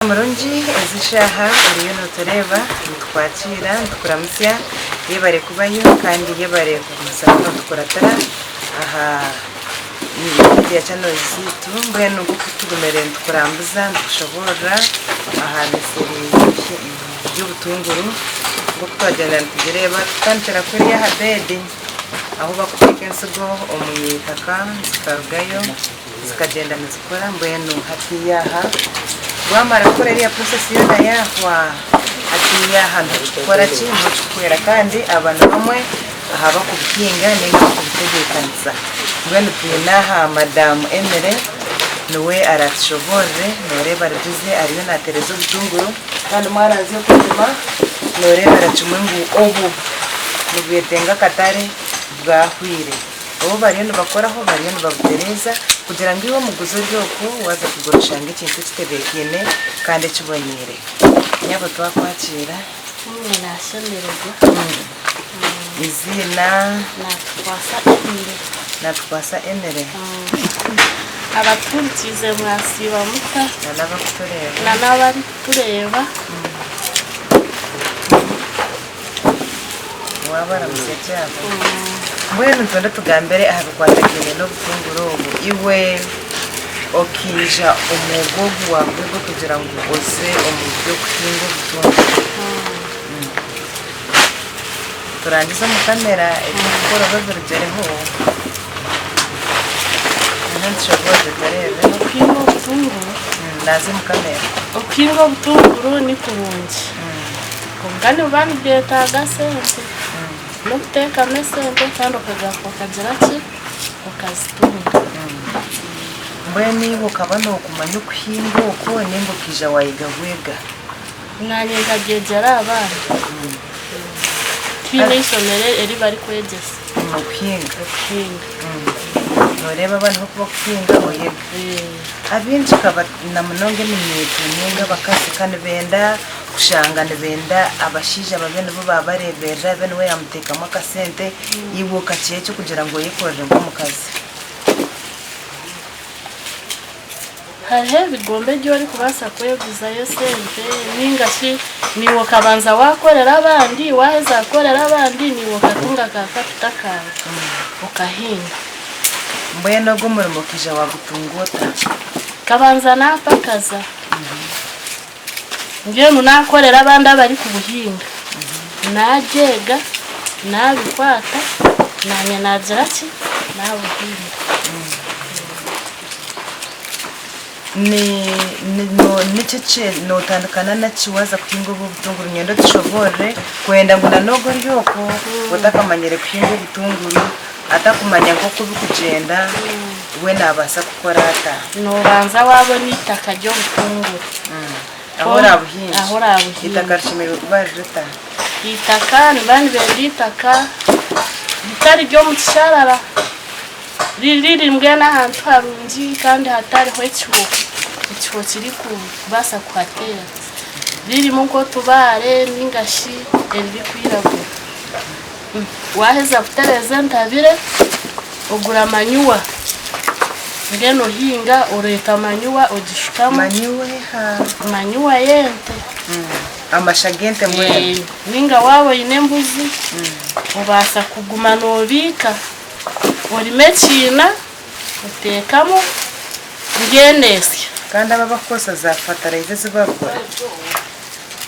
Murungi ezishaha uriyo notureba twakira tukuramutsa yebare kubayo kandi yebare kumusaba tukuratara aha ya channel zitu mbwenu kutugumerera tukurambuza tukushobora aha neseri y'ubutunguru bwo twagenda tugereba tukantera kuri ya bede aho bakubika insigo omuyitaka zikarugayo zikagenda nizikora mbwenu hati yaha wamara kora iriya process yona yahwa atiya hano tukora kintu tukwera kandi abantu bamwe aha bakubikinga ninga kubitegekanza mbwenu tunaha madam Emere nowe arashobore noreba rigize ariyo na terezo butunguru kandi mwarazi yo kuzima noreba racumungu obu nibyetenga katare bwahwire obo bariyo bakoraho bariyo babutereza kugira ngo iwo muguzo ryoko waza kugurushanga ikintu kitebekene kandi kibonyere nyabo twakwakira nashomererwa izina natwasa Emere abaturikize mwasiba muta n'abakutureba n'abari kureba wabara musecyabo mbwenu tonda tugambere aha bikwatagene no butunguru iwe okija umugogo wawe bwo kugira ngo uze umubyo kutingo butunguru turangiza mu kamera ikora babirugereho nshobora tarebe ukingo butunguru nazi mu kamera ukingo butunguru ni kurungi kungani ubani byetaga sense no kuteka mesente kandi ukagira ki ukazitunga mbweni ukabano kumanya ukwingo uko nimba kija wayigagwega mwanye ngagegera abana twine isomere eri bari kwegesa ukwinga noreba abantu bako kwinga oyega abinji kaba namunonge n'imyeto ninga bakasi kandi benda kushanga nibenda abashija babene bo babarebera bene we yamutekamo akasente yibuka cyecho kugira ngo yikorere ngo mukazi hariho bigombe ryo ari kubasa kweguzayo sente ningashi niwo kabanza wakorera abandi waheza akorera abandi niwo katunga kakapita kawe ukahinga mbweno go murimo kija wagutungota kabanza napakaza ngenu nakorera abandi abari kubuhinga najega nabikwata nanye nagira ki nabuhinga ni cece no tandukana na kiwaza kuhinga ubutunguru nyendo tushobore kwenda ngo nanogo ryoko utakamanyere kuhinga ubutunguru atakumanya ko kubikugenda we nabasa gukora ata no banza wabona itaka ryo butunguru ahora buhinga itaka rishimira kubarita itaka nibani benditaka bitari ryo mu kisharara riri mbwe n'ahantu harungi kandi hatariho ikiwo kiri kubasa kuhatera riri mu ko tubare n'ingashi eri kwiragura waheza kutereza ntabire ugura manyuwa ngeno hinga ureta manyuwa ugishukamo manyuwa yente amashagente mbwe ninga wawe inembuzi ubasa kuguma nobika urime kina utekamo ngenesya kandi aba bakosa za fatalize zibagora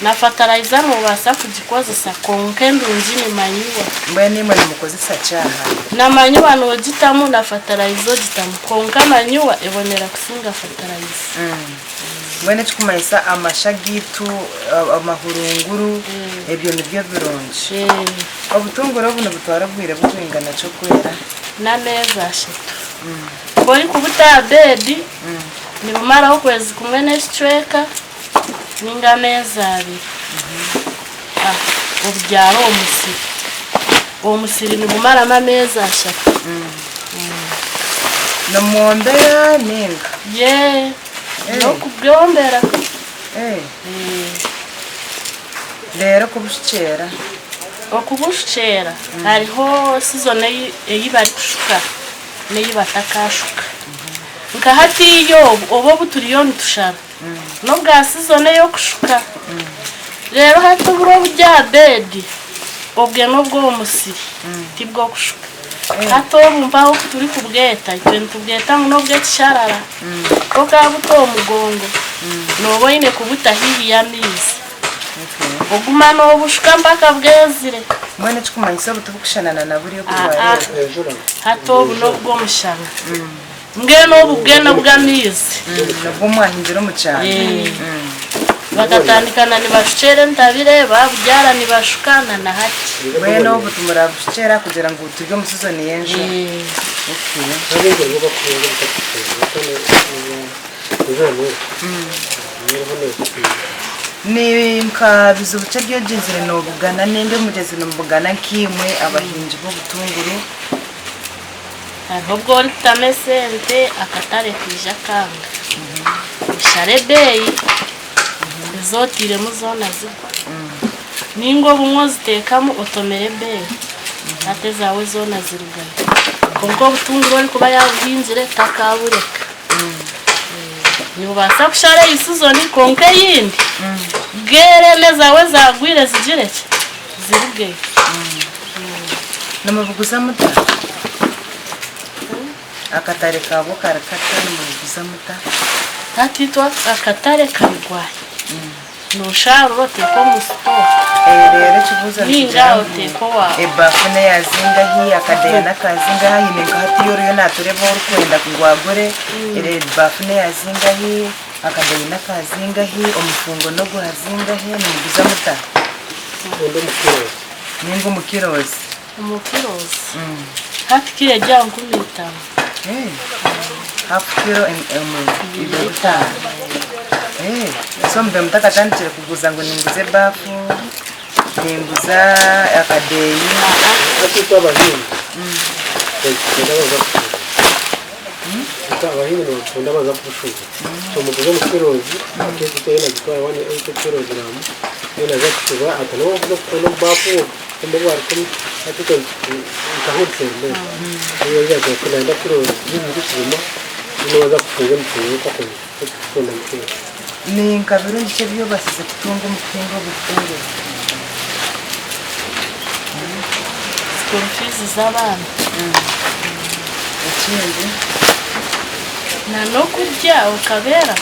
na fatalize mubasa kugikozesa konke ndungi ni manyuwa mbwe nimwe mukozesa cyaha na manyuwa no gitamu na fatalize gitamu konka manyuwa ebonera kusinga fatalize mbwene tukumayisa amashagitu amahurunguru ebyo nibyo bironje obutunguru buno butwara bwire butwingana cyo kwera na meza ashatu bori kubuta bedi ni bumara ukwezi kumwe n'icweka ninga meza abiri ubyaro omusiri ni bumara ameza ashatu no muombera ninga ye no kubyombera rero kubushikera okubushikera hariho season eyibari kushuka neyibatakashuka nka hatiyo obo buturiyo nitushara no bwa season yo kushuka rero hato buro bya bedi obwe no bwo umusiri tibwo kushuka hato bumvaho turi kubweta icyo tubweta no bweta sharara ko kabuto umugongo no boyine kubuta hihi ya mizi oguma no bushuka mpaka bwezire mwene chukumanyisa butubukushanana na buri yo kurwara hato buno bwo mushana ngeno bugena bwamizi nabwo mwahinzira mu cyane bakatandikana ni bashuchere ntabire babubyara ni bashukana na hati mwene ubu tumurabushera kugira ngo turyo mu season yenje ni mkabizo buce byo jizire no bugana nende mugezi no bugana kimwe abahinji bo butunguru ahubwo ritamesente akatare kwija kanga sharebeyi zotire muzona zikwa ningo bumwe zitekamo otomere beyi ate zawe zona zirugana kongo butunguru ari kuba yabuhinzire takabureka nibasa kushare isuzoni konke yindi gerene zawe zagwire zigireke ziruge namavuguza muta akatare kabo karakata namavuguza muta hatitwa akatare karigwaye nusharo teko musto rero kibuza ningaho teko wa ebafune yazinga hi akadena kazinga hi nenga hati yoro yona turebo urukwenda kugwagore ere bafune yazinga hi akadena kazinga hi omufungo no guhazinga hi numuguza muta ningo mukirozi hati kile jao 15 half kilo iberuta so mtaka tanchire kuguza ngo ninguze bafu ninguza akadeyi atito abahini abahini no tunda baza kushuka so muguze mu kirozi akezi tena gitwara 180 kg yona za kushuka atano kuno bafu kumbe bariko atito ikahutse mbe iyo yaje kulanda kirozi n'indi kirimo no baza kushuka n'icyo kwakona n'icyo ni nkabiro ngice byo basize kutunga umutungo butunguru school fees z'abana ikindi na no kurya ukabera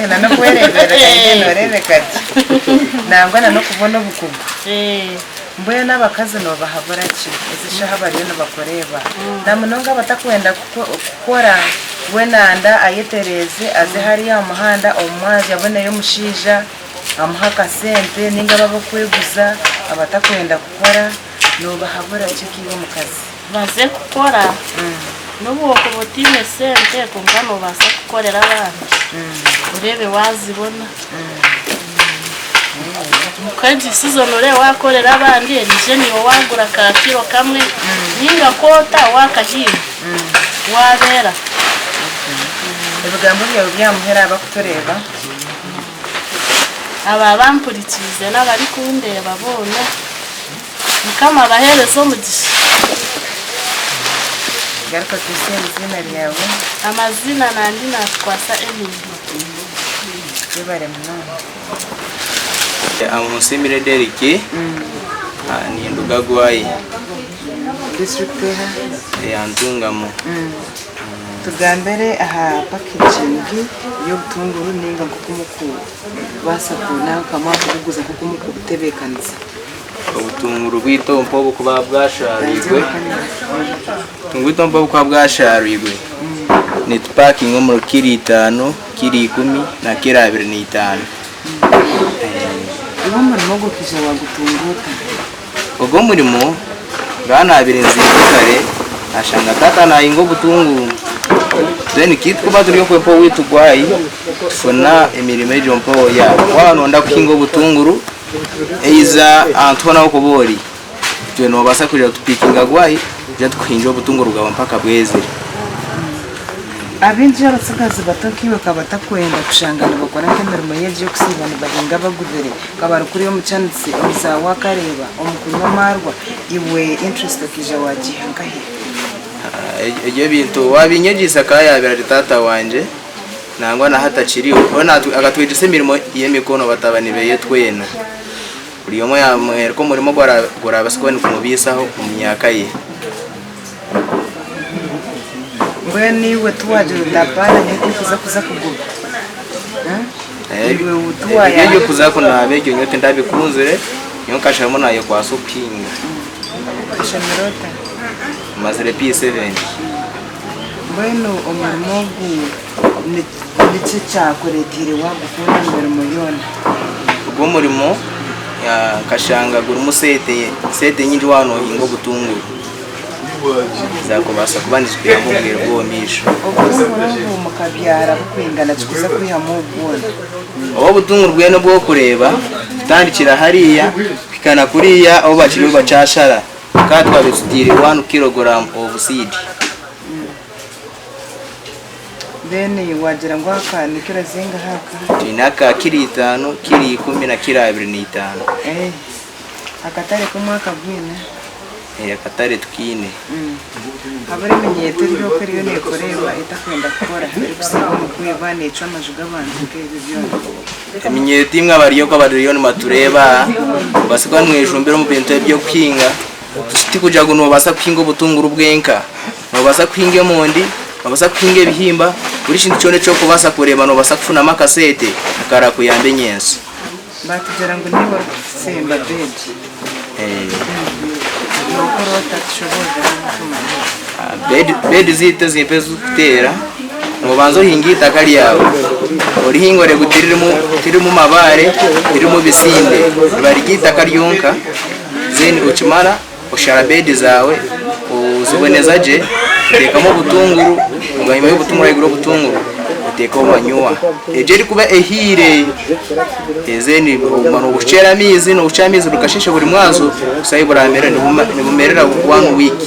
na no kwerebera kandi norebe kati nangwa na no kubona bukugu mboya n'abakazi no bahabura ki izishaha bariyo no bakoreba namunonga batakwenda gukora wenanda ayetereze aze hari ya muhanda omwazi yabone yo mushija amuhaka sente ninga babo kweguza abatakwenda gukora no bahabura kikiwe mukazi baze gukora n'ubu okobotine sente kumva no basa gukorera abantu urebe wazibona mukaji season ure wakorera abandi nije niwo wagura ka kilo kamwe ninga kota wakahinga wabera ibigambo byawe byamuhera abakutoreba aba bampurikize n'abari kundeba bona mukama baherezo mugisha garuka izina ryawe amazina nandi natwasa Emily ibare munone amusimire Deriki ni ndugagwayi district ya Ntungamo tugambere aha packaging yo butunguru ninga kukumuku basakuna kama kuguza kukumuku gutebekanza ubutunguru bw'itompo bukuba bwasharigwe tungwitompo bukuba bwasharigwe ni packing mu kiri 5 kiri 10 na kiri 25 ibo murimo gukije wagutunguka ubwo murimo bwana abiri nzikare ashanga tata na ingo butunguru then kitu kuba turiyo kwepo witugwayi fona emirime jompo ya wano nda kuhingo butunguru eiza antona okobori twe no basa kurira tupikinga gwayi je tuhinjo butunguru gawa mpaka bweze abinji abasagazi batokiwe kabatakwenda kushangana bakora kemerimo yeje yo kusibana bahinga baguvere kabara kuri yo mucanditse oza wakareba omukuru w'amarwa iwe interest kije wagihanga he eje bintu wabinyegisa kaya bira tata wanje nangwa na hatakiriho bona agatwejese imirimo y'emikono batabanibeye twena buri umwe yamwera ko murimo gora basikoni kumubisaho mu myaka ye Mbona niwe tuwaje udapana nyeti kuza kugura iwe utuwaya ibyo kuza ko nabege nyote ndabikunzire nyo kashamo nayo kwa sopinga kashamirota mazire P7 mbona umurimo n'iki cyakoretire wagukunda imirimo yona ubwo murimo ya kashanga gura umusete nyinji wano ingo butunguru zakobasa kubandishwe yamubwira bwo misho ubwo mukabyara kwingana cikuza kwihamu ubwona abo butunguru bwene bwo kureba tandikira hariya pikana kuriya abo bakiriwe bacashara katwa bisutire 1 kg of seed Bene wagira ngo akani kirazinga haka tinaka kiri 5 kiri 10 na kiri 25 akatare kumwaka bwine akatare tukine abari menyete ryo ko riyo nekoreba itakwenda gukora ariko mu kweba neco amajuga abantu kebe byo amenyete imwe abariyo ko abariyo matureba basikwa mwejumbero mu bintu byo kwinga tuti kuja guno basa kwinga ubutunguru bwenka no basa kwinge mondi babasa kwinge bihimba buri shintu cyone cyo kubasa kureba no basa kufuna makasete akara kuyambe nyenso batugera ngo ni wari semba beji bedi zite zimpezu kutera ngo banzo hingita kali yawe uri hingore gutirimo mabare irimo bisinde barigita karyonka zeni ukimara ushara bedi zawe uzibonezaje tekamo butunguru ngahima y'ubutunguru iguro butunguru uteka umanyuwa ejeri kuba ehire ezeni umano gucera mizi no gucamizi rukashisha buri mwazo sayi buramera ni bumerera 1 week